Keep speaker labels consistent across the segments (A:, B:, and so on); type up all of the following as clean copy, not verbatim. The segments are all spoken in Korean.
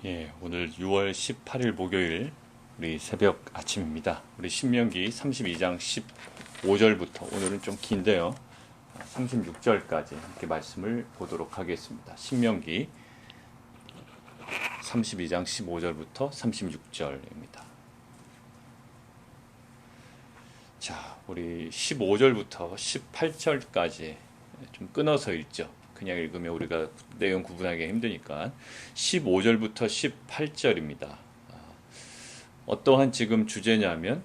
A: 예, 오늘 6월 18일 목요일 우리 새벽 아침입니다. 우리 신명기 32장 15절부터 오늘은 좀 긴데요. 36절까지 이렇게 말씀을 보도록 하겠습니다. 신명기 32장 15절부터 36절입니다. 자, 우리 15절부터 18절까지 좀 끊어서 읽죠. 그냥 읽으면 우리가 내용 구분하기 힘드니까 15절부터 18절입니다. 어떠한 지금 주제냐면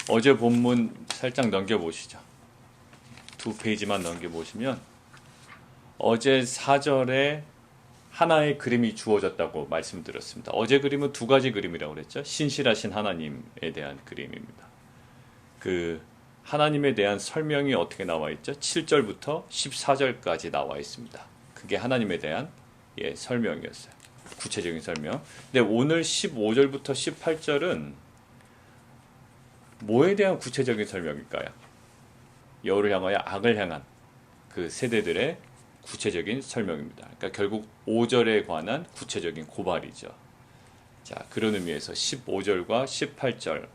A: 어제 본문 살짝 넘겨보시죠. 2페이지만 넘겨보시면 어제 4절에 하나의 그림이 주어졌다고 말씀드렸습니다. 어제 그림은 두 가지 그림이라고 그랬죠. 신실하신 하나님에 대한 그림입니다. 하나님에 대한 설명이 어떻게 나와 있죠? 7절부터 14절까지 나와 있습니다. 그게 하나님에 대한 설명이었어요. 구체적인 설명. 근데 오늘 15절부터 18절은 뭐에 대한 구체적인 설명일까요? 여호를 향하여 악을 향한 그 세대들의 구체적인 설명입니다. 그러니까 결국 5절에 관한 구체적인 고발이죠. 자, 그런 의미에서 15절과 18절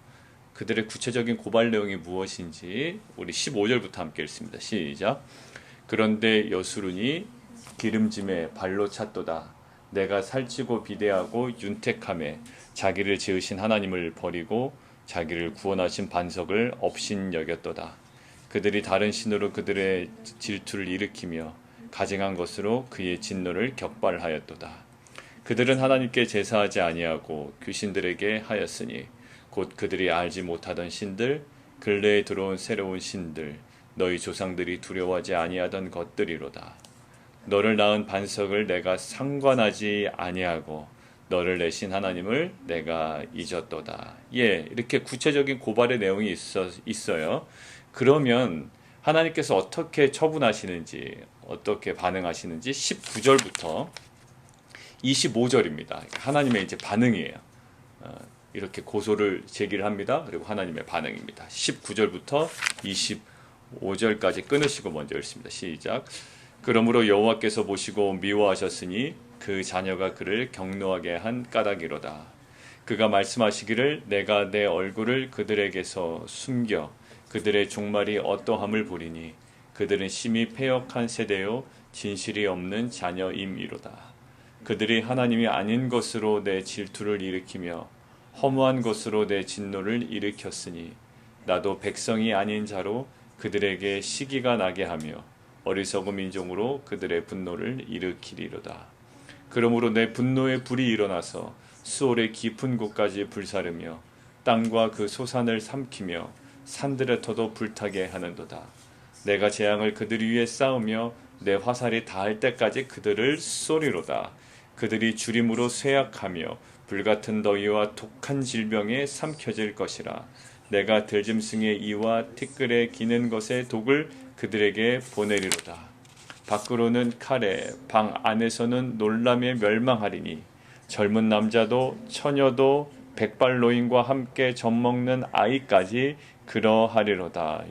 A: 그들의 구체적인 고발 내용이 무엇인지 우리 15절부터 함께 읽습니다. 시작. 그런데 여수룬이 기름짐에 발로 찼도다. 내가 살찌고 비대하고 윤택함에 자기를 지으신 하나님을 버리고 자기를 구원하신 반석을 업신 여겼도다. 그들이 다른 신으로 그들의 질투를 일으키며 가증한 것으로 그의 진노를 격발하였도다. 그들은 하나님께 제사하지 아니하고 귀신들에게 하였으니 곧 그들이 알지 못하던 신들, 근래에 들어온 새로운 신들, 너희 조상들이 두려워하지 아니하던 것들이로다. 너를 낳은 반석을 내가 상관하지 아니하고 너를 내신 하나님을 내가 잊었도다. 이렇게 구체적인 고발의 내용이 있어요. 그러면 하나님께서 어떻게 처분하시는지, 어떻게 반응하시는지 19절부터 25절입니다. 하나님의 이제 반응이에요. 이렇게 고소를 제기를 합니다. 그리고 하나님의 반응입니다. 19절부터 25절까지 끊으시고 먼저 읽습니다. 시작. 그러므로 여호와께서 보시고 미워하셨으니 그 자녀가 그를 경노하게 한 까닭이로다. 그가 말씀하시기를 내가 내 얼굴을 그들에게서 숨겨 그들의 종말이 어떠함을 보리니 그들은 심히 패역한 세대요 진실이 없는 자녀임이로다. 그들이 하나님이 아닌 것으로 내 질투를 일으키며 허무한 것으로 내 진노를 일으켰으니 나도 백성이 아닌 자로 그들에게 시기가 나게 하며 어리석은 인종으로 그들의 분노를 일으키리로다. 그러므로 내 분노의 불이 일어나서 수월의 깊은 곳까지 불사르며 땅과 그 소산을 삼키며 산들의 터도 불타게 하는도다. 내가 재앙을 그들 위에 쌓으며 내 화살이 닿을 때까지 그들을 쏘리로다. 그들이 주림으로 쇠약하며 불같은 더위와 독한 질병에 삼켜질 것이라. 내가 들짐승의 이와 티끌에 기는 것의 독을 그들에게 보내리로다. 밖으로는 칼에 방 안에서는 놀람에 멸망하리니 젊은 남자도 처녀도 백발노인과 함께 젖먹는 아이까지 그러하리로다.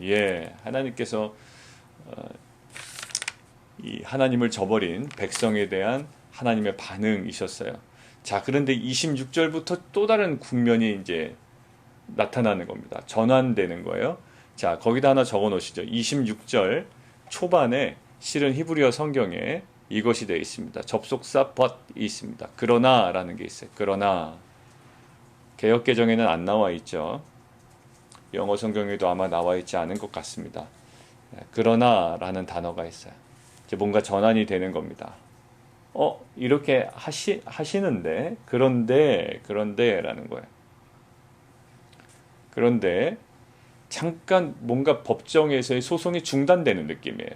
A: 하나님께서 이 하나님을 저버린 백성에 대한 하나님의 반응이셨어요. 자, 그런데 26절부터 또 다른 국면이 이제 나타나는 겁니다. 전환되는 거예요. 자, 거기다 하나 적어 놓으시죠. 26절 초반에 실은 히브리어 성경에 이것이 되어 있습니다. 접속사 but이 있습니다. 그러나라는 게 있어요. 그러나 개역개정에는 안 나와 있죠. 영어 성경에도 아마 나와 있지 않은 것 같습니다. 그러나라는 단어가 있어요. 이제 뭔가 전환이 되는 겁니다. 이렇게 하시는데 그런데라는 거예요. 그런데 잠깐 뭔가 법정에서의 소송이 중단되는 느낌이에요.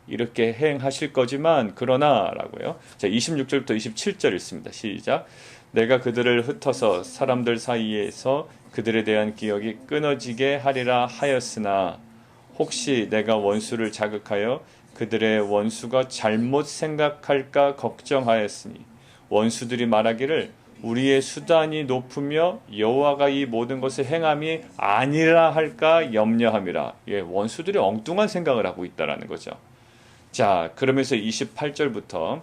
A: 이렇게 행하실 거지만 그러나라고요. 자, 26절부터 27절 읽습니다. 시작. 내가 그들을 흩어서 사람들 사이에서 그들에 대한 기억이 끊어지게 하리라 하였으나 혹시 내가 원수를 자극하여 그들의 원수가 잘못 생각할까 걱정하였으니 원수들이 말하기를 우리의 수단이 높으며 여호와가 이 모든 것을 행함이 아니라 할까 염려함이라. 원수들이 엉뚱한 생각을 하고 있다라는 거죠. 자, 그러면서 28절부터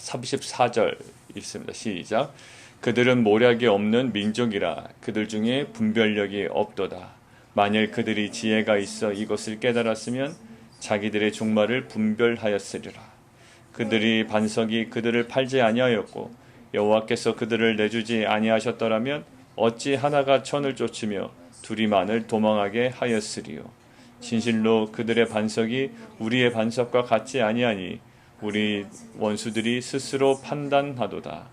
A: 34절 읽습니다. 시작. 그들은 모략이 없는 민족이라 그들 중에 분별력이 없도다. 만일 그들이 지혜가 있어 이것을 깨달았으면 자기들의 종말을 분별하였으리라. 그들이 반석이 그들을 팔지 아니하였고 여호와께서 그들을 내주지 아니하셨더라면 어찌 하나가 천을 쫓으며 둘이 만을 도망하게 하였으리요. 진실로 그들의 반석이 우리의 반석과 같지 아니하니 우리 원수들이 스스로 판단하도다.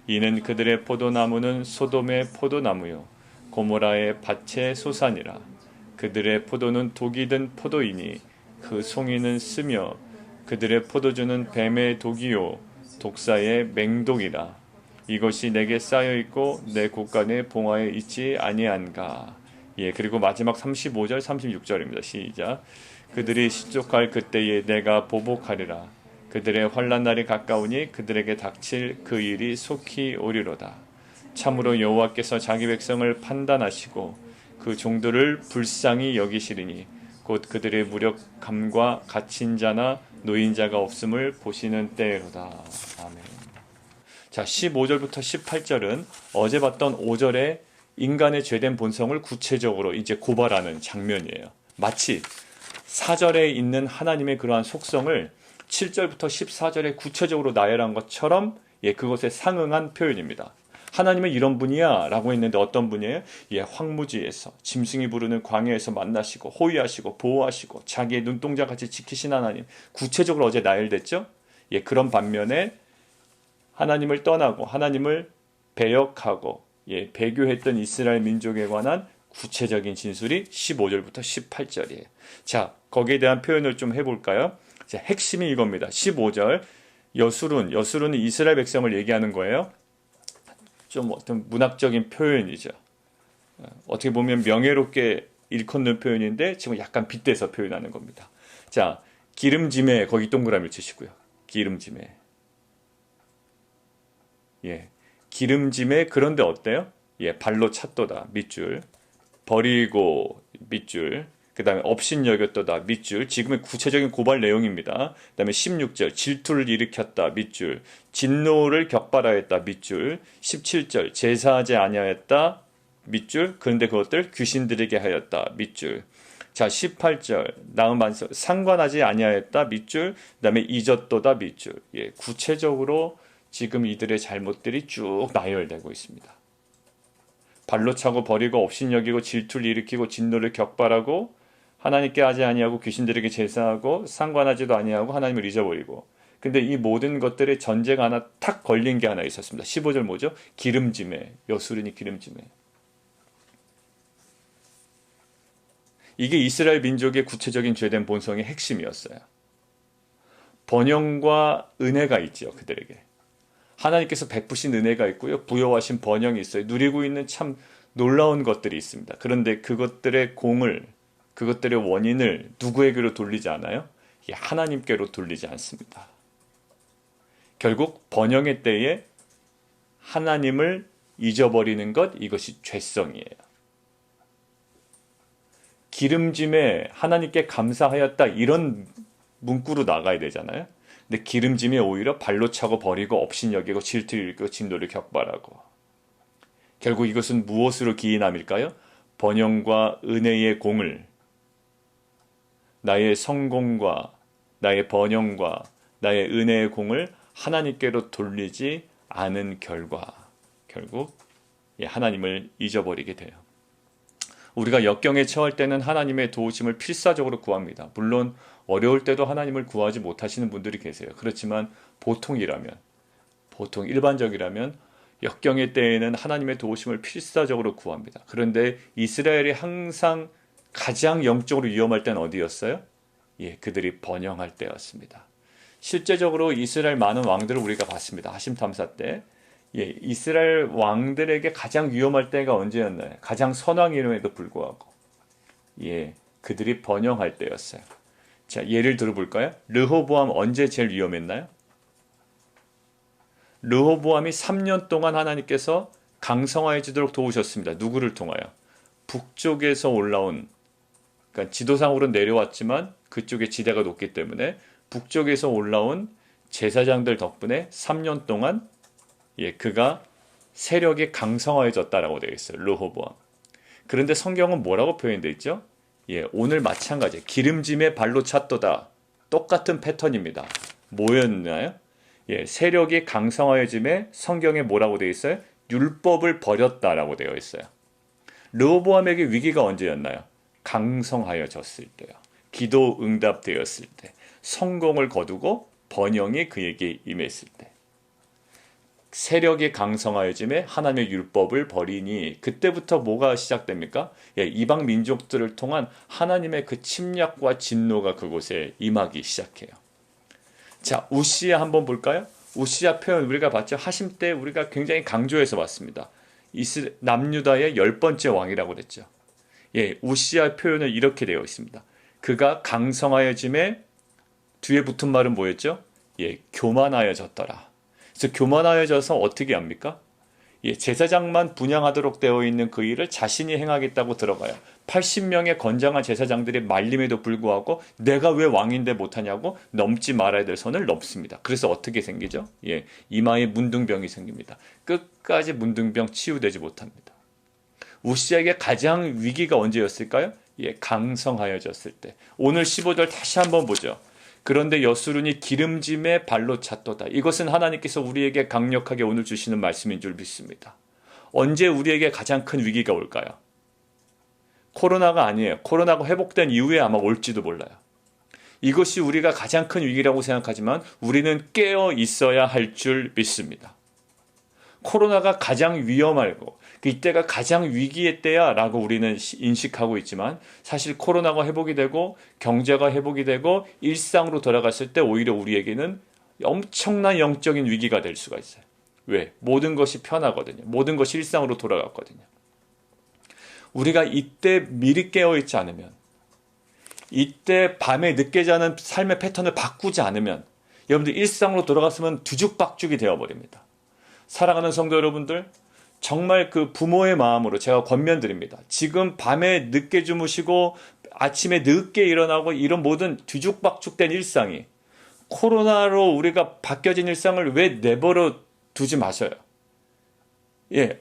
A: 이는 그들의 포도나무는 소돔의 포도나무요 고모라의 밭의 소산이라. 그들의 포도는 독이 든 포도이니 그 송이는 쓰며 그들의 포도주는 뱀의 독이요 독사의 맹독이라. 이것이 내게 쌓여 있고 내 곳간의 봉화에 있지 아니한가. 예, 그리고 마지막 35절 36절입니다. 시작. 그들이 실족할 그때에 내가 보복하리라. 그들의 환난 날이 가까우니 그들에게 닥칠 그 일이 속히 오리로다. 참으로 여호와께서 자기 백성을 판단하시고 그 종들을 불쌍히 여기시리니 곧 그들의 무력함과 갇힌 자나 노인자가 없음을 보시는 때로다. 아멘. 자, 15절부터 18절은 어제 봤던 5절의 인간의 죄된 본성을 구체적으로 이제 고발하는 장면이에요. 마치 4절에 있는 하나님의 그러한 속성을 7절부터 14절에 구체적으로 나열한 것처럼 그것에 상응한 표현입니다. 하나님은 이런 분이야 라고 했는데 어떤 분이에요? 황무지에서 짐승이 부르는 광야에서 만나시고 호위하시고 보호하시고 자기의 눈동자같이 지키신 하나님, 구체적으로 어제 나열됐죠? 그런 반면에 하나님을 떠나고 하나님을 배역하고 배교했던 이스라엘 민족에 관한 구체적인 진술이 15절부터 18절이에요. 자, 거기에 대한 표현을 좀 해볼까요? 자, 핵심이 이겁니다. 15절 여수룬은 이스라엘 백성을 얘기하는 거예요. 좀 어떤 문학적인 표현이죠. 어떻게 보면 명예롭게 일컫는 표현인데 지금 약간 빗대서 표현하는 겁니다. 자, 기름짐에 거기 동그라미 치시고요. 기름짐에. 기름짐에 그런데 어때요? 발로 찼도다 밑줄. 버리고 밑줄. 그 다음에 업신여겼도다 밑줄. 지금의 구체적인 고발 내용입니다. 그 다음에 16절 질투를 일으켰다 밑줄. 진노를 격발하였다 밑줄. 17절 제사하지 아니하였다 밑줄. 그런데 그것들 귀신들에게 하였다 밑줄. 자, 18절 나은 반석 상관하지 아니하였다 밑줄. 그 다음에 잊었도다 밑줄. 구체적으로 지금 이들의 잘못들이 쭉 나열되고 있습니다. 발로 차고 버리고 업신여기고 질투를 일으키고 진노를 격발하고 하나님께 하지 아니하고 귀신들에게 제사하고 상관하지도 아니하고 하나님을 잊어버리고. 근데 이 모든 것들의 전제가 하나 탁 걸린 게 하나 있었습니다. 15절 뭐죠? 기름짐에. 여수르니 기름짐에. 이게 이스라엘 민족의 구체적인 죄된 본성의 핵심이었어요. 번영과 은혜가 있죠, 그들에게. 하나님께서 베푸신 은혜가 있고요. 부여하신 번영이 있어요. 누리고 있는 참 놀라운 것들이 있습니다. 그런데 그것들의 그것들의 원인을 누구에게로 돌리지 않아요? 하나님께로 돌리지 않습니다. 결국 번영의 때에 하나님을 잊어버리는 것, 이것이 죄성이에요. 기름짐에 하나님께 감사하였다 이런 문구로 나가야 되잖아요. 근데 기름짐에 오히려 발로 차고 버리고 업신여기고 질투를 일으키고 진노를 격발하고. 결국 이것은 무엇으로 기인함일까요? 번영과 은혜의 공을 나의 성공과 나의 번영과 나의 은혜의 공을 하나님께로 돌리지 않은 결과 결국 하나님을 잊어버리게 돼요. 우리가 역경에 처할 때는 하나님의 도우심을 필사적으로 구합니다. 물론 어려울 때도 하나님을 구하지 못하시는 분들이 계세요. 그렇지만 보통 일반적이라면 역경의 때에는 하나님의 도우심을 필사적으로 구합니다. 그런데 이스라엘이 항상 가장 영적으로 위험할 때는 어디였어요? 그들이 번영할 때였습니다. 실제적으로 이스라엘 많은 왕들을 우리가 봤습니다. 하심탐사 때. 이스라엘 왕들에게 가장 위험할 때가 언제였나요? 가장 선왕임에도 불구하고. 그들이 번영할 때였어요. 자, 예를 들어볼까요? 르호보암 언제 제일 위험했나요? 르호보암이 3년 동안 하나님께서 강성화해지도록 도우셨습니다. 누구를 통하여? 북쪽에서 올라온, 그러니까 지도상으로 내려왔지만 그쪽에 지대가 높기 때문에 북쪽에서 올라온 제사장들 덕분에 3년 동안 그가 세력이 강성하여졌다라고 되어 있어요. 르호보암. 그런데 성경은 뭐라고 표현되어 있죠? 오늘 마찬가지 기름짐의 발로 찼도다. 똑같은 패턴입니다. 뭐였나요? 세력이 강성하여짐에 성경에 뭐라고 되어 있어요? 율법을 버렸다라고 되어 있어요. 르호보암에게 위기가 언제였나요? 강성하여졌을 때요. 기도 응답되었을 때. 성공을 거두고 번영이 그에게 임했을 때. 세력이 강성하여짐에 하나님의 율법을 버리니 그때부터 뭐가 시작됩니까? 이방 민족들을 통한 하나님의 그 침략과 진노가 그곳에 임하기 시작해요. 자, 우시야 한번 볼까요? 우시야 표현 우리가 봤죠? 하심 때 우리가 굉장히 강조해서 봤습니다. 남유다의 10번째 왕이라고 그랬죠. 우시야 표현은 이렇게 되어 있습니다. 그가 강성하여짐에 뒤에 붙은 말은 뭐였죠? 교만하여졌더라. 그래서 교만하여져서 어떻게 합니까? 제사장만 분양하도록 되어 있는 그 일을 자신이 행하겠다고 들어가요. 80명의 건장한 제사장들이 말림에도 불구하고 내가 왜 왕인데 못하냐고 넘지 말아야 될 선을 넘습니다. 그래서 어떻게 생기죠? 이마에 문둥병이 생깁니다. 끝까지 문둥병 치유되지 못합니다. 우시아에게 가장 위기가 언제였을까요? 강성하여졌을 때. 오늘 15절 다시 한번 보죠. 그런데 여수run이 기름짐에 발로 찼도다. 이것은 하나님께서 우리에게 강력하게 오늘 주시는 말씀인 줄 믿습니다. 언제 우리에게 가장 큰 위기가 올까요? 코로나가 아니에요. 코로나가 회복된 이후에 아마 올지도 몰라요. 이것이 우리가 가장 큰 위기라고 생각하지만 우리는 깨어 있어야 할 줄 믿습니다. 코로나가 가장 위험하고 이때가 가장 위기의 때야 라고 우리는 인식하고 있지만 사실 코로나가 회복이 되고 경제가 회복이 되고 일상으로 돌아갔을 때 오히려 우리에게는 엄청난 영적인 위기가 될 수가 있어요. 왜? 모든 것이 편하거든요. 모든 것이 일상으로 돌아갔거든요. 우리가 이때 미리 깨어있지 않으면 이때 밤에 늦게 자는 삶의 패턴을 바꾸지 않으면 여러분들 일상으로 돌아갔으면 뒤죽박죽이 되어버립니다. 사랑하는 성도 여러분들, 정말 그 부모의 마음으로 제가 권면드립니다. 지금 밤에 늦게 주무시고 아침에 늦게 일어나고 이런 모든 뒤죽박죽된 일상이 코로나로 우리가 바뀌어진 일상을 왜 내버려 두지 마셔요.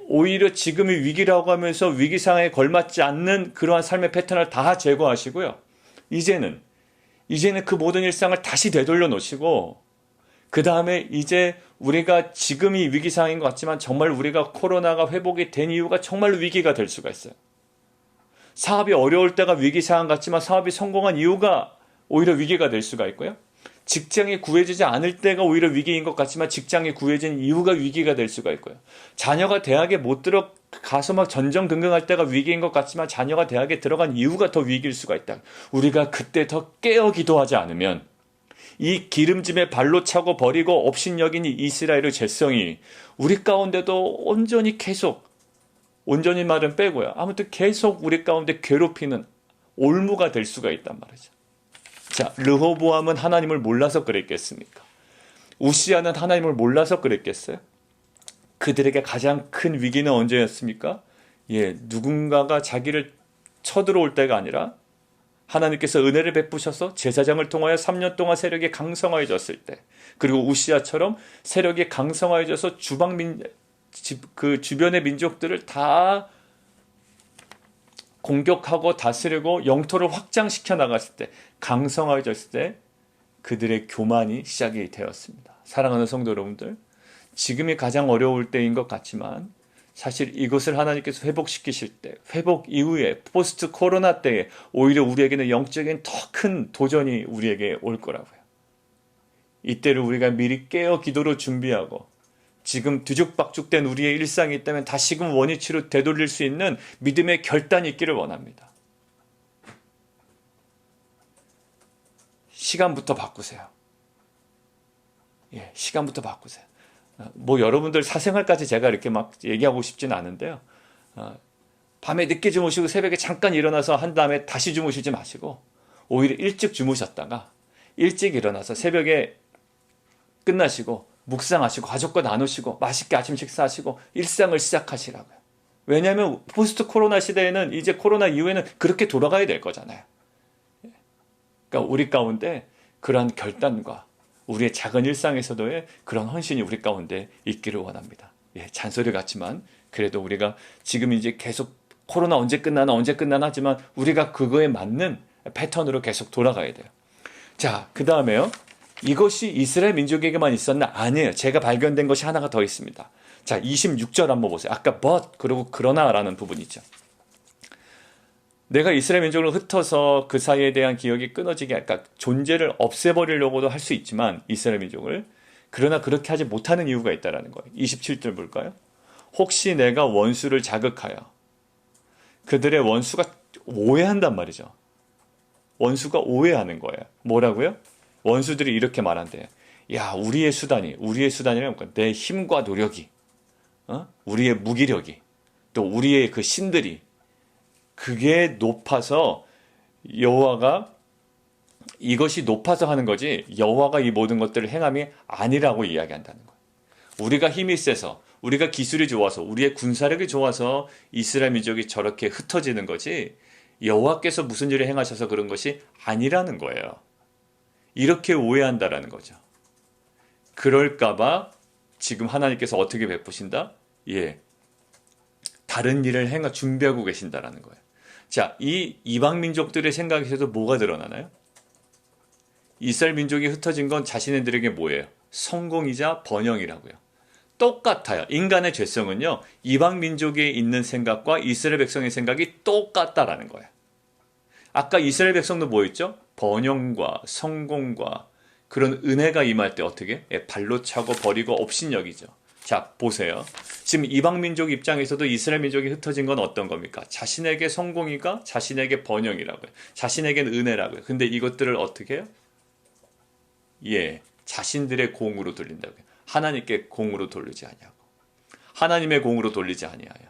A: 오히려 지금이 위기라고 하면서 위기 상황에 걸맞지 않는 그러한 삶의 패턴을 다 제거하시고요. 이제는 그 모든 일상을 다시 되돌려 놓으시고 그 다음에 이제 우리가 지금이 위기 상황인 것 같지만 정말 우리가 코로나가 회복이 된 이유가 정말로 위기가 될 수가 있어요. 사업이 어려울 때가 위기 상황 같지만 사업이 성공한 이유가 오히려 위기가 될 수가 있고요. 직장이 구해지지 않을 때가 오히려 위기인 것 같지만 직장이 구해진 이유가 위기가 될 수가 있고요. 자녀가 대학에 못 들어가서 막 전전긍긍할 때가 위기인 것 같지만 자녀가 대학에 들어간 이유가 더 위기일 수가 있다. 우리가 그때 더 깨어 기도하지 않으면 이 기름짐에 발로 차고 버리고 업신여긴 이 이스라엘의 죄성이 우리 가운데도 온전히 계속, 온전히 말은 빼고요. 아무튼 계속 우리 가운데 괴롭히는 올무가 될 수가 있단 말이죠. 자, 르호보암은 하나님을 몰라서 그랬겠습니까? 우시아는 하나님을 몰라서 그랬겠어요? 그들에게 가장 큰 위기는 언제였습니까? 누군가가 자기를 쳐들어올 때가 아니라 하나님께서 은혜를 베푸셔서 제사장을 통하여 3년 동안 세력이 강성하여졌을 때, 그리고 우시아처럼 세력이 강성하여져서 그 주변의 민족들을 다 공격하고 다스리고 영토를 확장시켜 나갔을 때, 강성하여졌을 때 그들의 교만이 시작이 되었습니다. 사랑하는 성도 여러분들, 지금이 가장 어려울 때인 것 같지만 사실 이것을 하나님께서 회복시키실 때, 회복 이후에 포스트 코로나 때에 오히려 우리에게는 영적인 더 큰 도전이 우리에게 올 거라고요. 이때를 우리가 미리 깨어 기도로 준비하고 지금 뒤죽박죽된 우리의 일상이 있다면 다시금 원위치로 되돌릴 수 있는 믿음의 결단이 있기를 원합니다. 시간부터 바꾸세요. 시간부터 바꾸세요. 여러분들 사생활까지 제가 이렇게 막 얘기하고 싶지는 않은데요. 밤에 늦게 주무시고 새벽에 잠깐 일어나서 한 다음에 다시 주무시지 마시고 오히려 일찍 주무셨다가 일찍 일어나서 새벽에 끝나시고 묵상하시고 가족과 나누시고 맛있게 아침 식사하시고 일상을 시작하시라고요. 왜냐하면 포스트 코로나 시대에는 이제 코로나 이후에는 그렇게 돌아가야 될 거잖아요. 그러니까 우리 가운데 그러한 결단과 우리의 작은 일상에서도의 그런 헌신이 우리 가운데 있기를 원합니다. 예, 잔소리 같지만 그래도 우리가 지금 이제 계속 코로나 언제 끝나나 하지만 우리가 그거에 맞는 패턴으로 계속 돌아가야 돼요. 자, 그 다음에요. 이것이 이스라엘 민족에게만 있었나? 아니에요. 제가 발견된 것이 하나가 더 있습니다. 자, 26절 한번 보세요. 아까 but 그리고 그러나라는 부분이 있죠. 내가 이스라엘 민족을 흩어서 그 사이에 대한 기억이 끊어지게 할까? 존재를 없애버리려고도 할 수 있지만 이스라엘 민족을 그러나 그렇게 하지 못하는 이유가 있다는 거예요. 27절 볼까요? 혹시 내가 원수를 자극하여 그들의 원수가 오해한단 말이죠. 원수가 오해하는 거예요. 뭐라고요? 원수들이 이렇게 말한대요. 야, 우리의 수단이라는 건 내 힘과 노력이, 우리의 무기력이, 또 우리의 그 신들이 그게 높아서 여호와가 이것이 높아서 하는 거지 여호와가 이 모든 것들을 행함이 아니라고 이야기한다는 거예요. 우리가 힘이 세서 우리가 기술이 좋아서 우리의 군사력이 좋아서 이스라엘 민족이 저렇게 흩어지는 거지 여호와께서 무슨 일을 행하셔서 그런 것이 아니라는 거예요. 이렇게 오해한다라는 거죠. 그럴까봐 지금 하나님께서 어떻게 베푸신다? 예, 다른 일을 준비하고 계신다라는 거예요. 자, 이 이방 민족들의 생각에서도 뭐가 드러나나요? 이스라엘 민족이 흩어진 건 자신들에게 뭐예요? 성공이자 번영이라고요. 똑같아요. 인간의 죄성은요, 이방 민족에 있는 생각과 이스라엘 백성의 생각이 똑같다라는 거예요. 아까 이스라엘 백성도 뭐였죠? 번영과 성공과 그런 은혜가 임할 때 어떻게? 발로 차고 버리고 업신여기죠. 자, 보세요. 지금 이방 민족 입장에서도 이스라엘 민족이 흩어진 건 어떤 겁니까? 자신에게 성공이가 자신에게 번영이라고요. 자신에게는 은혜라고요. 근데 이것들을 어떻게 해요? 예, 자신들의 공으로 돌린다고요. 하나님께 공으로 돌리지 아니하고 하나님의 공으로 돌리지 아니하여.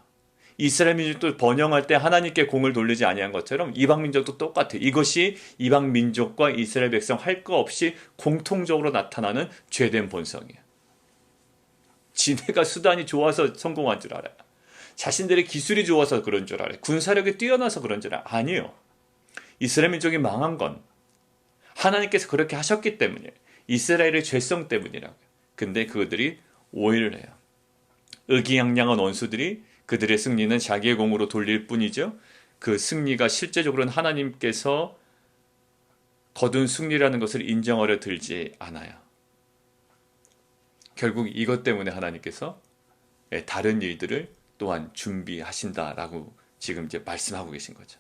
A: 이스라엘 민족도 번영할 때 하나님께 공을 돌리지 아니한 것처럼 이방 민족도 똑같아요. 이것이 이방 민족과 이스라엘 백성 할 거 없이 공통적으로 나타나는 죄된 본성이에요. 지네가 수단이 좋아서 성공한 줄 알아요. 자신들의 기술이 좋아서 그런 줄 알아요. 군사력이 뛰어나서 그런 줄 알아요. 아니에요. 이스라엘 민족이 망한 건 하나님께서 그렇게 하셨기 때문이에요. 이스라엘의 죄성 때문이라고요. 근데 그들이 오해를 해요. 의기양양한 원수들이 그들의 승리는 자기의 공으로 돌릴 뿐이죠. 그 승리가 실제적으로는 하나님께서 거둔 승리라는 것을 인정하려 들지 않아요. 결국 이것 때문에 하나님께서 다른 일들을 또한 준비하신다라고 지금 이제 말씀하고 계신 거죠.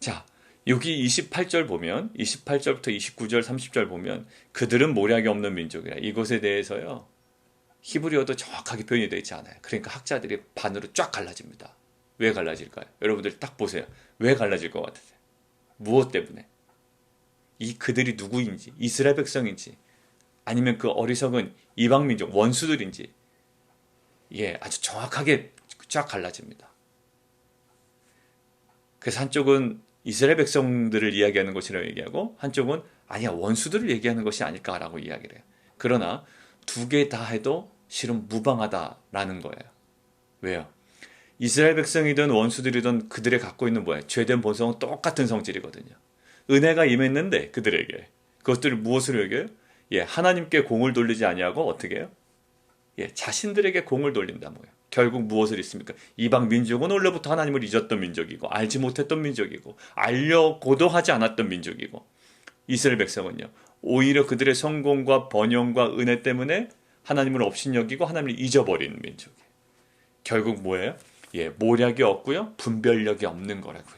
A: 자, 여기 28절 보면 28절부터 29절 30절 보면 그들은 모략이 없는 민족이라. 이것에 대해서요. 히브리어도 정확하게 표현이 되어 있지 않아요. 그러니까 학자들이 반으로 쫙 갈라집니다. 왜 갈라질까요? 여러분들 딱 보세요. 왜 갈라질 것 같으세요? 무엇 때문에? 이 그들이 누구인지, 이스라엘 백성인지, 아니면 그 어리석은 이방 민족, 원수들인지, 예, 아주 정확하게 쫙 갈라집니다. 그래서 한쪽은 이스라엘 백성들을 이야기하는 것이라고 얘기하고, 한쪽은 아니야, 원수들을 얘기하는 것이 아닐까라고 이야기를 해요. 그러나 두 개 다 해도 실은 무방하다라는 거예요. 왜요? 이스라엘 백성이든 원수들이든 그들이 갖고 있는 뭐예요? 죄된 본성은 똑같은 성질이거든요. 은혜가 임했는데 그들에게 그것들을 무엇으로 여겨요? 예, 하나님께 공을 돌리지 아니하고 어떻게 해요? 예, 자신들에게 공을 돌린다 뭐예요. 결국 무엇을 잊습니까? 이방 민족은 원래부터 하나님을 잊었던 민족이고 알지 못했던 민족이고 알려고도 하지 않았던 민족이고 이스라엘 백성은요. 오히려 그들의 성공과 번영과 은혜 때문에 하나님을 업신여기고 하나님을 잊어버리는 민족이에요. 결국 뭐예요? 예, 모략이 없고요. 분별력이 없는 거라고요.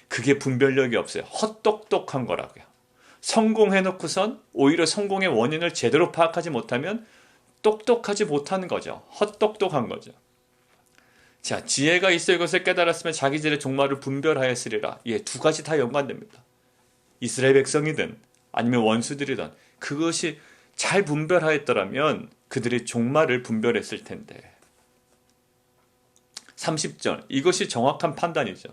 A: 그게 분별력이 없어요. 헛똑똑한 거라고요. 성공해놓고선 오히려 성공의 원인을 제대로 파악하지 못하면 똑똑하지 못하는 거죠. 헛똑똑한 거죠. 자, 지혜가 있어 이것을 깨달았으면 자기 질의 종말을 분별하였으리라. 예, 두 가지 다 연관됩니다. 이스라엘 백성이든 아니면 원수들이든 그것이 잘 분별하였더라면 그들의 종말을 분별했을 텐데. 30절, 이것이 정확한 판단이죠.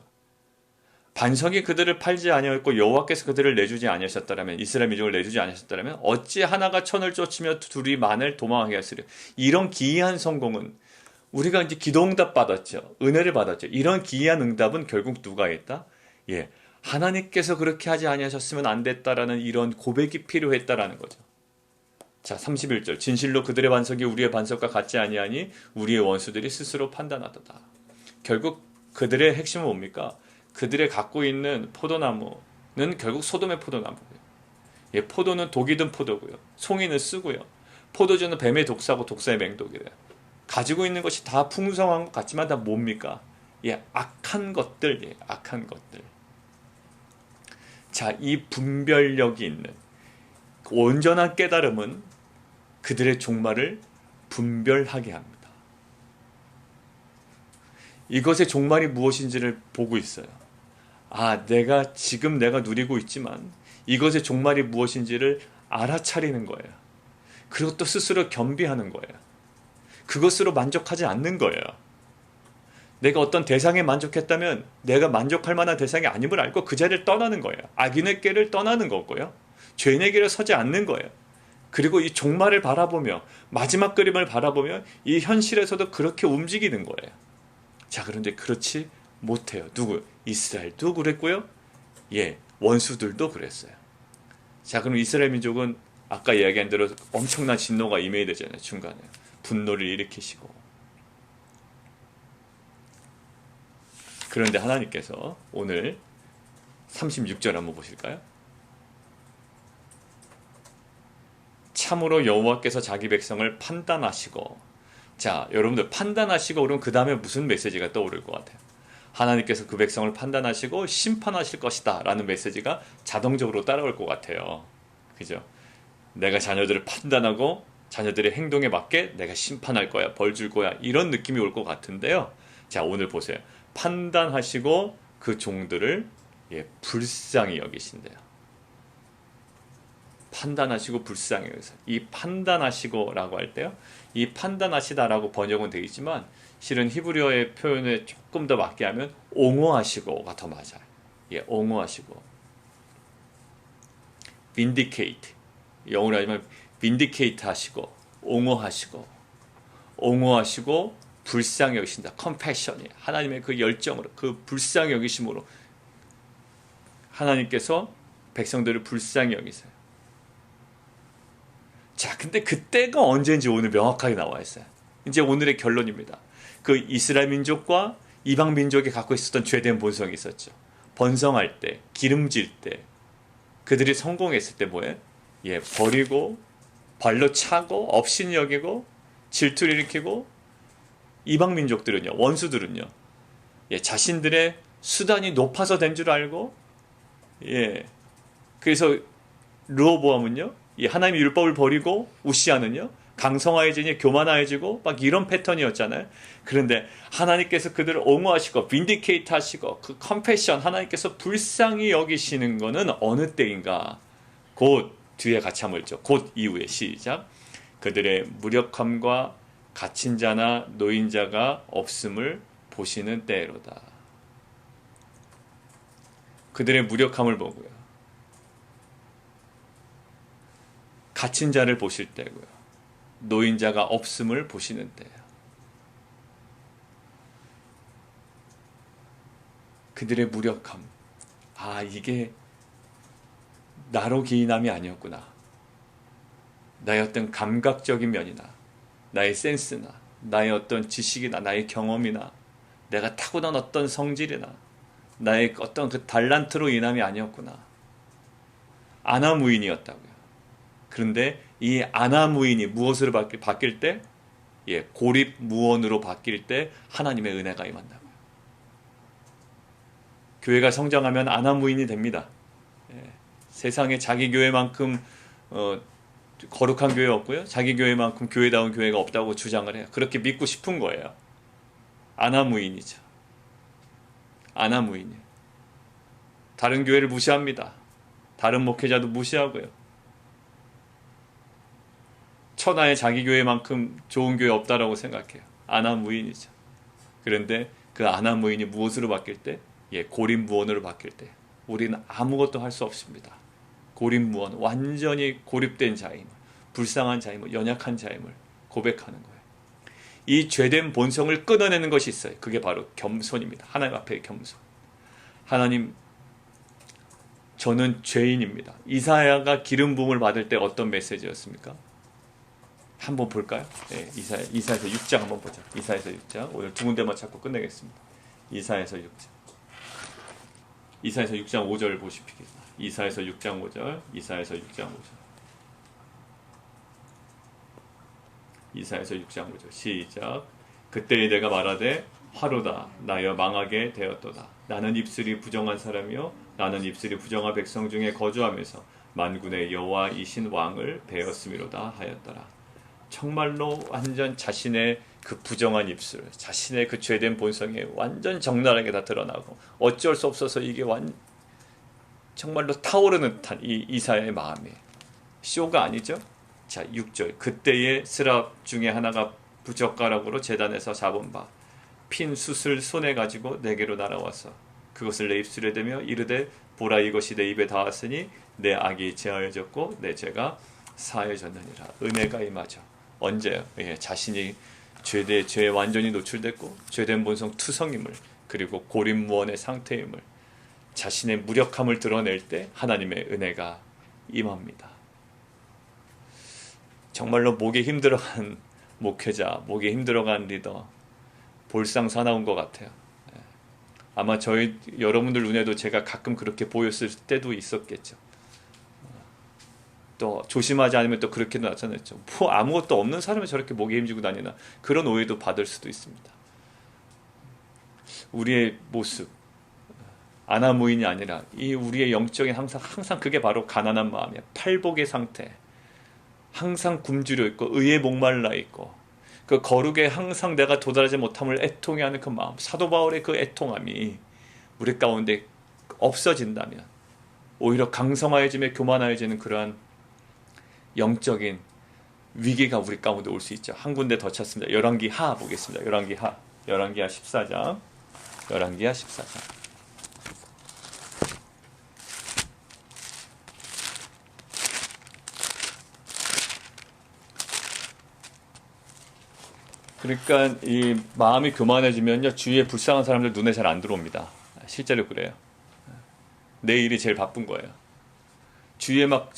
A: 반석이 그들을 팔지 아니하였고 여호와께서 그들을 내주지 아니하셨다라면, 이스라엘 민족을 내주지 아니하셨다라면 어찌 하나가 천을 쫓으며 둘이 만을 도망하게 하시려. 이런 기이한 성공은 우리가 이제 기도응답 받았죠. 은혜를 받았죠. 이런 기이한 응답은 결국 누가 했다? 예, 하나님께서 그렇게 하지 아니하셨으면 안 됐다라는 이런 고백이 필요했다라는 거죠. 자, 31절. 진실로 그들의 반석이 우리의 반석과 같지 아니하니 우리의 원수들이 스스로 판단하도다. 결국 그들의 핵심은 뭡니까? 그들의 갖고 있는 포도나무는 결국 소돔의 포도나무고요. 예, 포도는 독이 든 포도고요. 송이는 쓰고요. 포도주는 뱀의 독사고 독사의 맹독이래요. 가지고 있는 것이 다 풍성한 것 같지만 다 뭡니까? 예, 악한 것들, 예, 악한 것들. 자, 이 분별력이 있는 온전한 깨달음은 그들의 종말을 분별하게 합니다. 이것의 종말이 무엇인지를 보고 있어요. 아, 지금 내가 누리고 있지만 이것의 종말이 무엇인지를 알아차리는 거예요. 그리고 또 스스로 겸비하는 거예요. 그것으로 만족하지 않는 거예요. 내가 어떤 대상에 만족했다면 내가 만족할 만한 대상이 아님을 알고 그 자리를 떠나는 거예요. 악인의 길을 떠나는 거고요. 죄인의 길을 서지 않는 거예요. 그리고 이 종말을 바라보며 마지막 그림을 바라보며 이 현실에서도 그렇게 움직이는 거예요. 자, 그런데 그렇지 못해요. 누구? 이스라엘도 그랬고요. 예, 원수들도 그랬어요. 자, 그럼 이스라엘 민족은 아까 이야기한 대로 엄청난 진노가 임해야 되잖아요. 중간에 분노를 일으키시고. 그런데 하나님께서 오늘 36절 한번 보실까요? 참으로 여호와께서 자기 백성을 판단하시고. 자, 여러분들 판단하시고 그러면 그 다음에 무슨 메시지가 떠오를 것 같아요? 하나님께서 그 백성을 판단하시고 심판하실 것이다 라는 메시지가 자동적으로 따라올 것 같아요. 그죠? 내가 자녀들을 판단하고 자녀들의 행동에 맞게 내가 심판할 거야, 벌 줄 거야, 이런 느낌이 올 것 같은데요. 자, 오늘 보세요. 판단하시고 그 종들을 불쌍히 여기신대요. 판단하시고 불쌍히 여기세요. 이 판단하시고 라고 할 때요, 이 판단하시다라고 번역은 되겠지만 실은 히브리어의 표현에 조금 더 맞게 하면 옹호하시고가 더 맞아요. 예, 옹호하시고. vindicate. 영어로 하지만 vindicate 하시고, 옹호하시고, 불쌍히 여기신다. compassion이 하나님의 그 열정으로, 그 불쌍히 여기심으로 하나님께서 백성들을 불쌍히 여기세요. 자, 근데 그때가 언제인지 오늘 명확하게 나와 있어요. 이제 오늘의 결론입니다. 그 이스라엘 민족과 이방 민족이 갖고 있었던 죄된 본성이 있었죠. 번성할 때, 기름질 때, 그들이 성공했을 때 뭐예요? 예, 버리고, 발로 차고, 업신 여기고, 질투를 일으키고, 이방 민족들은요, 원수들은요, 예, 자신들의 수단이 높아서 된 줄 알고, 예, 그래서 르호보암은요, 이 하나님의 율법을 버리고 우시아는요, 강성화해지니 교만화해지고 막 이런 패턴이었잖아요. 그런데 하나님께서 그들을 옹호하시고 빈디케이트 하시고 그 컴패션, 하나님께서 불쌍히 여기시는 거는 어느 때인가? 곧 뒤에 같이 한번 읽죠. 곧 이후에 시작. 그들의 무력함과 갇힌 자나 노인자가 없음을 보시는 때로다. 그들의 무력함을 보고요, 갇힌 자를 보실 때고요, 노인자가 없음을 보시는 때예요. 그들의 무력함. 아, 이게 나로 기인함이 아니었구나. 나의 어떤 감각적인 면이나 나의 센스나 나의 어떤 지식이나 나의 경험이나 내가 타고난 어떤 성질이나 나의 어떤 그 달란트로 인함이 아니었구나. 아나무인이었다고요. 그런데 이 아나무인이 무엇으로 바뀔 때? 예, 고립무원으로 바뀔 때 하나님의 은혜가 임한다고요. 교회가 성장하면 아나무인이 됩니다. 예, 세상에 자기 교회만큼 거룩한 교회 없고요, 자기 교회만큼 교회다운 교회가 없다고 주장을 해요. 그렇게 믿고 싶은 거예요. 아나무인이죠. 아나무인이. 다른 교회를 무시합니다. 다른 목회자도 무시하고요. 천하의 자기 교회만큼 좋은 교회 없다라고 생각해요. 아나무인이죠. 그런데 그 아나무인이 무엇으로 바뀔 때? 예, 고립무원으로 바뀔 때 우리는 아무것도 할 수 없습니다. 고립무원, 완전히 고립된 자임을, 불쌍한 자임을, 연약한 자임을 고백하는 거예요. 이 죄된 본성을 끊어내는 것이 있어요. 그게 바로 겸손입니다. 하나님 앞에 겸손. 하나님, 저는 죄인입니다. 이사야가 기름 부음을 받을 때 어떤 메시지였습니까? 한번 볼까요? 네, 이사야서 6장 한번 보자. 이사야서 6장. 오늘 두 군데만 찾고 끝내겠습니다. 이사야서 6장. 이사야서 6장 5절 보십시오. 이사야서 6장 5절. 이사야서 6장 5절. 이사야서 6장 5절. 시작. 그때에 내가 말하되 화로다 나여 망하게 되었도다. 나는 입술이 부정한 사람이요 나는 입술이 부정한 백성 중에 거주하면서 만군의 여호와이신 왕을 배웠음이로다 하였더라. 정말로 완전 자신의 그 부정한 입술, 자신의 그 죄된 본성이 완전 적나라하게 다 드러나고 어쩔 수 없어서 이게 정말로 타오르는 듯한 이 이사야의 마음이 쇼가 아니죠. 자 6절. 그때의 스랍 중에 하나가 부젓가락으로 제단에서 잡은 바 핀 숯을 손에 가지고 내게로 날아와서 그것을 내 입술에 대며 이르되 보라 이것이 내 입에 닿았으니 내 악이 제하여졌고 내 죄가 사하여졌느니라. 은혜가 임하죠. 언제요? 예, 자신이 죄에 완전히 노출됐고 죄된 본성 투성임을 그리고 고립무원의 상태임을 자신의 무력함을 드러낼 때 하나님의 은혜가 임합니다. 정말로 목에 힘들어간 목회자, 목에 힘들어간 리더 볼상 사나운 것 같아요. 아마 여러분들 눈에도 제가 가끔 그렇게 보였을 때도 있었겠죠. 또 조심하지 않으면 또 그렇게도 나타났죠. 뭐 아무것도 없는 사람이 저렇게 목에 힘주고 다니나 그런 오해도 받을 수도 있습니다. 우리의 모습 아나무인이 아니라 이 우리의 영적인 항상 그게 바로 가난한 마음이야. 팔복의 상태. 항상 굶주려 있고 의에 목말라 있고 그 거룩에 항상 내가 도달하지 못함을 애통해하는 그 마음, 사도 바울의 그 애통함이 우리 가운데 없어진다면 오히려 강성하여지며 교만하여지는 그러한 영적인 위기가 우리 가운데 올 수 있죠. 한 군데 더 찾습니다. 열왕기하 보겠습니다. 열왕기하 14장. 열왕기하 14장. 그러니까 이 마음이 교만해지면요 주위에 불쌍한 사람들 눈에 잘 안 들어옵니다. 실제로 그래요. 내 일이 제일 바쁜 거예요. 주위에 막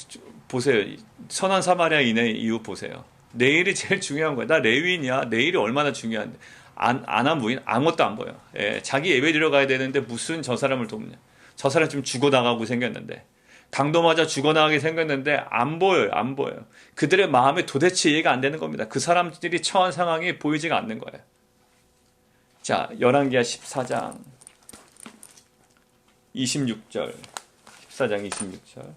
A: 보세요. 선한 사마리아인의 이유 보세요. 내 일이 제일 중요한 거야. 나 레위인이야. 내 일이 얼마나 중요한데. 아나무인 아무것도 안 보여. 예, 자기 예배 드려 가야 되는데 무슨 저 사람을 돕냐. 저 사람 지금 죽어나가고 생겼는데. 강도 맞아 죽어나가게 생겼는데 안 보여요. 안 보여요. 그들의 마음에 도대체 이해가 안 되는 겁니다. 그 사람들이 처한 상황이 보이지가 않는 거예요. 자, 열왕기하 14장 26절 14장 26절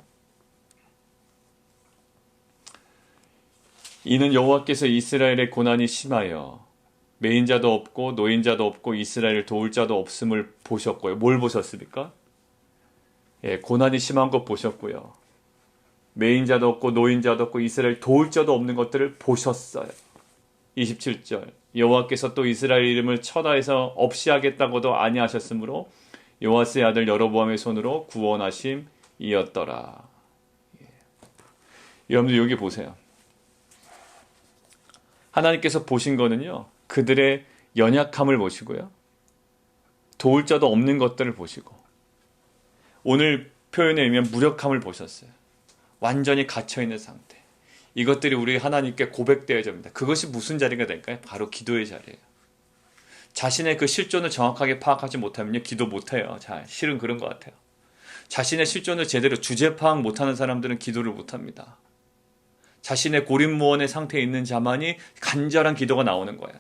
A: 이는 여호와께서 이스라엘의 고난이 심하여 매인자도 없고 노인자도 없고 이스라엘을 도울 자도 없음을 보셨고요. 뭘 보셨습니까? 예, 고난이 심한 것 보셨고요. 매인자도 없고 노인자도 없고 이스라엘 도울 자도 없는 것들을 보셨어요. 27절 여호와께서 또 이스라엘 이름을 쳐다해서 없이 하겠다고도 아니하셨으므로 요아스의 아들 여로보암의 손으로 구원하심이었더라. 예. 여러분들 여기 보세요. 하나님께서 보신 거는요. 그들의 연약함을 보시고요. 도울 자도 없는 것들을 보시고 오늘 표현에 의하면 무력함을 보셨어요. 완전히 갇혀있는 상태. 이것들이 우리 하나님께 고백되어야 합니다. 그것이 무슨 자리가 될까요? 바로 기도의 자리예요. 자신의 그 실존을 정확하게 파악하지 못하면요. 기도 못해요. 자, 실은 그런 것 같아요. 자신의 실존을 제대로 주제 파악 못하는 사람들은 기도를 못합니다. 자신의 고립무원의 상태에 있는 자만이 간절한 기도가 나오는 거예요.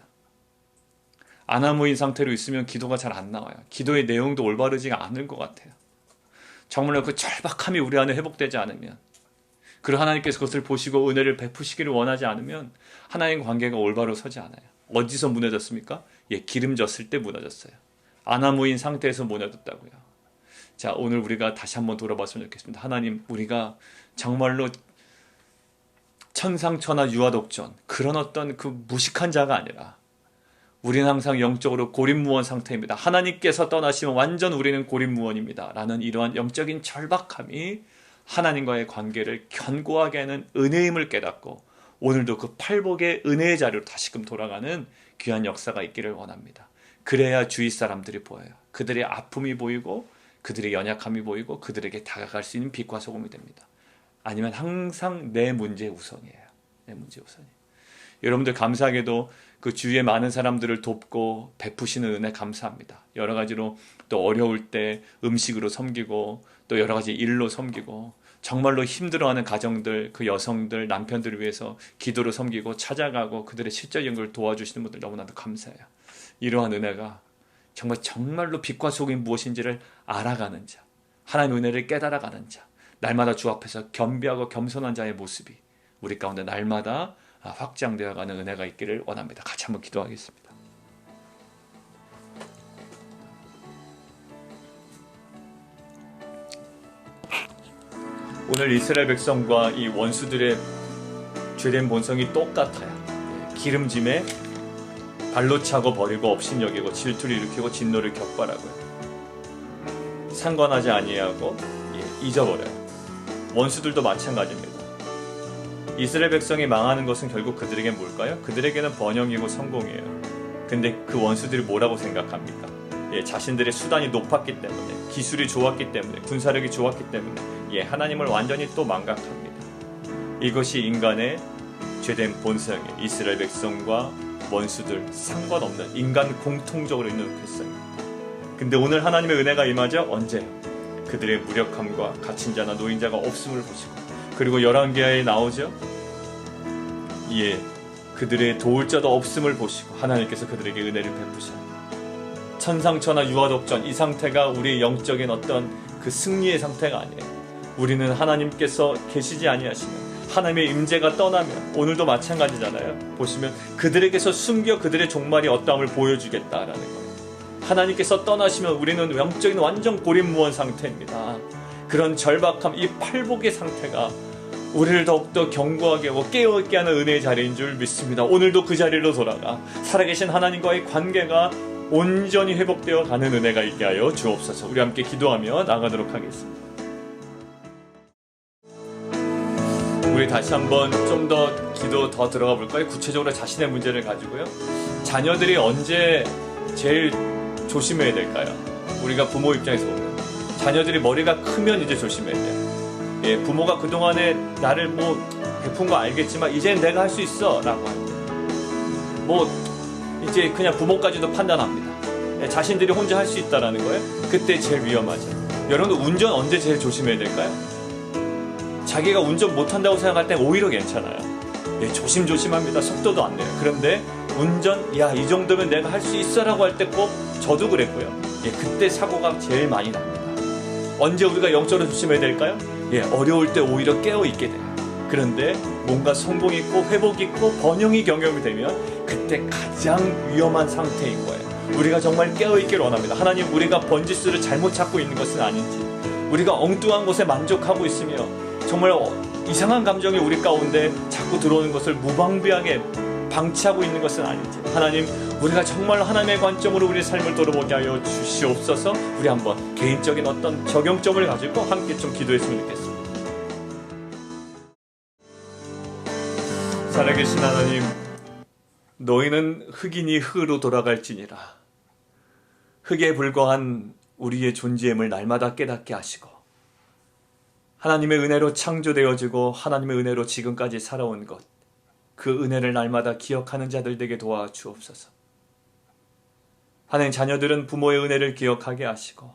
A: 아나무인 상태로 있으면 기도가 잘 안 나와요. 기도의 내용도 올바르지가 않을 것 같아요. 정말로 그 절박함이 우리 안에 회복되지 않으면 그리고 하나님께서 그것을 보시고 은혜를 베푸시기를 원하지 않으면 하나님과 관계가 올바로 서지 않아요. 어디서 무너졌습니까? 예, 기름졌을 때 무너졌어요. 아나무인 상태에서 무너졌다고요. 자, 오늘 우리가 다시 한번 돌아봤으면 좋겠습니다. 하나님, 우리가 정말로 천상천하 유아독존 그런 어떤 그 무식한 자가 아니라 우리는 항상 영적으로 고립무원 상태입니다. 하나님께서 떠나시면 완전 우리는 고립무원입니다. 라는 이러한 영적인 절박함이 하나님과의 관계를 견고하게 하는 은혜임을 깨닫고 오늘도 그 팔복의 은혜의 자리로 다시금 돌아가는 귀한 역사가 있기를 원합니다. 그래야 주위 사람들이 보여요. 그들의 아픔이 보이고 그들의 연약함이 보이고 그들에게 다가갈 수 있는 빛과 소금이 됩니다. 아니면 항상 내 문제 우선이에요. 내 문제 우선이에요. 여러분들 감사하게도 그 주위에 많은 사람들을 돕고 베푸시는 은혜 감사합니다. 여러 가지로 또 어려울 때 음식으로 섬기고 또 여러 가지 일로 섬기고 정말로 힘들어하는 가정들, 그 여성들, 남편들을 위해서 기도로 섬기고 찾아가고 그들의 실제 연구를 도와주시는 분들 너무나도 감사해요. 이러한 은혜가 정말로 빛과 소금이 무엇인지를 알아가는 자, 하나님의 은혜를 깨달아가는 자, 날마다 주 앞에서 겸비하고 겸손한 자의 모습이 우리 가운데 날마다 확장되어가는 은혜가 있기를 원합니다. 같이 한번 기도하겠습니다. 오늘 이스라엘 백성과 이 원수들의 죄된 본성이 똑같아요. 기름짐에 발로 차고 버리고 업신여기고 질투를 일으키고 진노를 격발하고요. 상관하지 아니하고 잊어버려요. 원수들도 마찬가지입니다. 이스라엘 백성이 망하는 것은 결국 그들에게 뭘까요? 그들에게는 번영이고 성공이에요. 근데 그 원수들이 뭐라고 생각합니까? 자신들의 수단이 높았기 때문에, 기술이 좋았기 때문에, 군사력이 좋았기 때문에 하나님을 완전히 또 망각합니다. 이것이 인간의 죄된 본성이에요. 이스라엘 백성과 원수들 상관없는 인간 공통적으로 있는 흑성입니다. 근데 오늘 하나님의 은혜가 임하죠? 언제요? 그들의 무력함과 갇힌 자나 노인자가 없음을 보시고, 그리고 열왕기하에 나오죠? 그들의 도울 자도 없음을 보시고 하나님께서 그들에게 은혜를 베푸십니다. 천상천하 유아독전, 이 상태가 우리의 영적인 어떤 그 승리의 상태가 아니에요. 우리는 하나님께서 계시지 아니하시면, 하나님의 임재가 떠나면, 오늘도 마찬가지잖아요. 보시면 그들에게서 숨겨 그들의 종말이 어떠함을 보여주겠다라는 거예요. 하나님께서 떠나시면 우리는 영적인 완전 고립무원 상태입니다. 그런 절박함, 이 팔복의 상태가 우리를 더욱더 견고하게 하고 깨어있게 하는 은혜의 자리인 줄 믿습니다. 오늘도 그 자리로 돌아가 살아계신 하나님과의 관계가 온전히 회복되어 가는 은혜가 있게 하여 주옵소서. 우리 함께 기도하며 나가도록 하겠습니다. 우리 다시 한번 좀 더 기도 더 들어가 볼까요? 구체적으로 자신의 문제를 가지고요. 자녀들이 언제 제일 조심해야 될까요? 우리가 부모 입장에서 보면 자녀들이 머리가 크면 이제 조심해야 돼요. 부모가 그동안에 나를 베푼 거 알겠지만 이제는 내가 할 수 있어 라고 할 때 이제 그냥 부모까지도 판단합니다. 자신들이 혼자 할 수 있다라는 거예요. 그때 제일 위험하죠. 여러분 운전 언제 제일 조심해야 될까요? 자기가 운전 못한다고 생각할 땐 오히려 괜찮아요. 조심조심합니다. 속도도 안 내요. 그런데 운전 이 정도면 내가 할 수 있어 라고 할 때 꼭 저도 그랬고요. 그때 사고가 제일 많이 납니다. 언제 우리가 영적으로 조심해야 될까요? 어려울 때 오히려 깨어있게 돼요. 그런데 뭔가 성공이 있고 회복이 있고 번영이 경험이 되면 그때 가장 위험한 상태인 거예요. 우리가 정말 깨어있기를 원합니다. 하나님, 우리가 번지수를 잘못 찾고 있는 것은 아닌지, 우리가 엉뚱한 것에 만족하고 있으며 정말 이상한 감정이 우리 가운데 자꾸 들어오는 것을 무방비하게 방치하고 있는 것은 아닌지, 하나님, 우리가 정말 하나님의 관점으로 우리의 삶을 돌아보게 하여 주시옵소서. 우리 한번 개인적인 어떤 적용점을 가지고 함께 좀 기도했으면 좋겠습니다. 살아계신 하나님, 너희는 흙이니 흙으로 돌아갈지니라. 흙에 불과한 우리의 존재임을 날마다 깨닫게 하시고, 하나님의 은혜로 창조되어지고 하나님의 은혜로 지금까지 살아온 것, 그 은혜를 날마다 기억하는 자들 되게 도와주옵소서. 하나님, 자녀들은 부모의 은혜를 기억하게 하시고,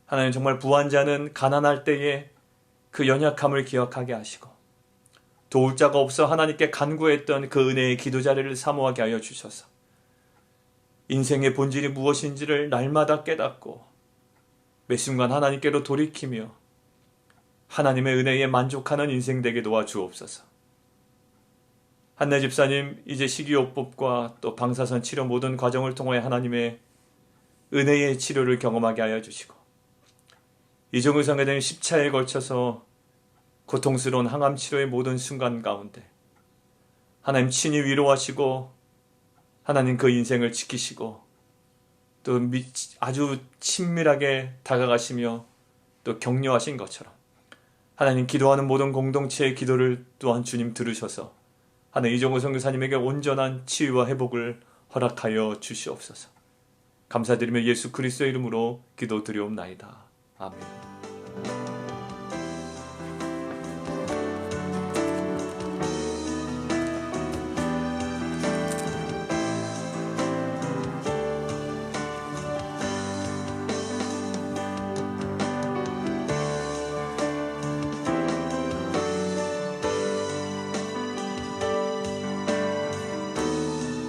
A: 하나님, 정말 부한 자는 가난할 때에 그 연약함을 기억하게 하시고, 도울 자가 없어 하나님께 간구했던 그 은혜의 기도 자리를 사모하게 하여 주셔서 인생의 본질이 무엇인지를 날마다 깨닫고 매 순간 하나님께로 돌이키며 하나님의 은혜에 만족하는 인생 되게 도와주옵소서. 한나 집사님, 이제 식이요법과 또 방사선 치료 모든 과정을 통해 하나님의 은혜의 치료를 경험하게 하여 주시고, 이종의 성회된 10차에 걸쳐서 고통스러운 항암 치료의 모든 순간 가운데 하나님 친히 위로하시고, 하나님 그 인생을 지키시고, 또 아주 친밀하게 다가가시며 또 격려하신 것처럼 하나님, 기도하는 모든 공동체의 기도를 또한 주님 들으셔서 하나님, 이종호 선교사님에게 온전한 치유와 회복을 허락하여 주시옵소서. 감사드리며 예수 그리스도의 이름으로 기도드리옵나이다. 아멘.